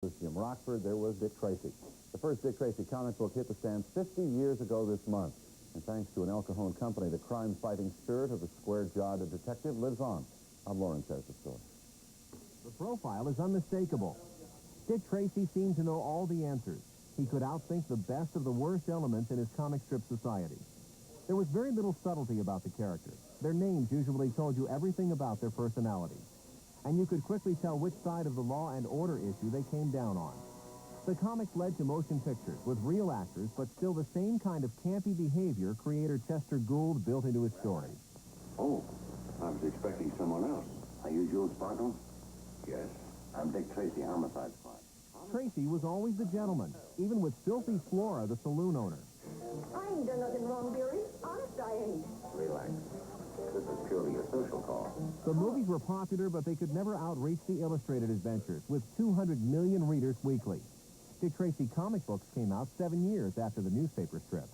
Jim Rockford, there was Dick Tracy. The first Dick Tracy comic book hit the stands 50 years ago this month. And thanks to an El Cajon company, the crime-fighting spirit of the square-jawed detective lives on. Bob Lawrence has the story. The profile is unmistakable. Dick Tracy seemed to know all the answers. He could outthink the best of the worst elements in his comic strip society. There was very little subtlety about the characters. Their names usually told you everything about their personalities. And you could quickly tell which side of the law and order issue they came down on. The comics led to motion pictures with real actors, but still the same kind of campy behavior creator Chester Gould built into his stories. Oh, I was expecting someone else. Are you Jules Sparkle? Yes. I'm Dick Tracy, Homicide Squad. Tracy was always the gentleman, even with filthy Flora, the saloon owner. I ain't done nothing wrong, dearie. Honest, I ain't. Relax. This is purely a social call. The movies were popular, but they could never outreach the illustrated adventures, with 200 million readers weekly. Dick Tracy comic books came out 7 years after the newspaper strip.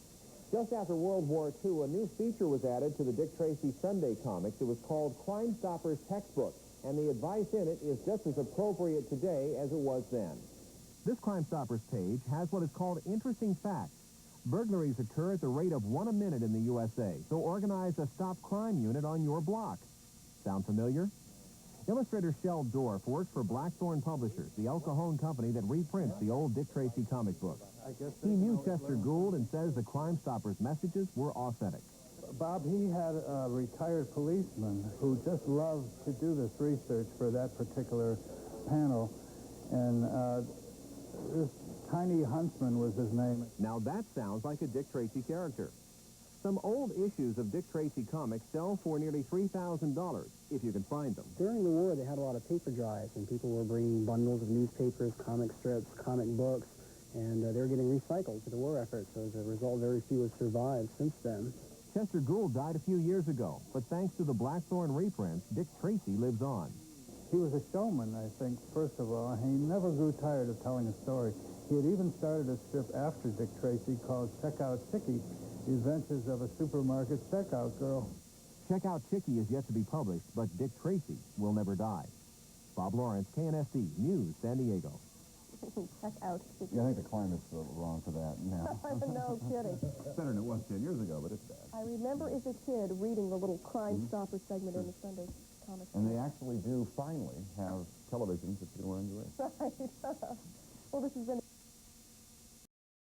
Just after World War II, a new feature was added to the Dick Tracy Sunday comics. It was called Crime Stoppers Textbook, and the advice in it is just as appropriate today as it was then. This Crime Stoppers page has what is called interesting facts. Burglaries occur at the rate of 1 a minute in the USA, so organize a stop crime unit on your block. Sound familiar? Illustrator Shel Dorf works for Blackthorn Publishers, the El Cajon company that reprints the old Dick Tracy comic books. He knew Chester Gould and says the Crime Stoppers messages were authentic. Bob, he had a retired policeman who just loved to do this research for that particular panel, and this Tiny Huntsman was his name. Now that sounds like a Dick Tracy character. Some old issues of Dick Tracy comics sell for nearly $3,000, if you can find them. During the war, they had a lot of paper drives, and people were bringing bundles of newspapers, comic strips, comic books, and they were getting recycled for the war effort. So as a result, very few have survived since then. Chester Gould died a few years ago, but thanks to the Blackthorn reprints, Dick Tracy lives on. He was a showman, I think, first of all. He never grew tired of telling a story. He had even started a strip after Dick Tracy called Checkout Chickie, The Adventures of a Supermarket Checkout Girl. Checkout Chickie is yet to be published, but Dick Tracy will never die. Bob Lawrence, KNSD News, San Diego. Check out. Yeah, I think the climate's wrong for that now. No kidding. It's better than it was 10 years ago, but it's bad. I remember as a kid reading the little Crime Stopper segment in the Sunday comic. And they actually do finally have televisions that you can learn to read. Right. Well, this has been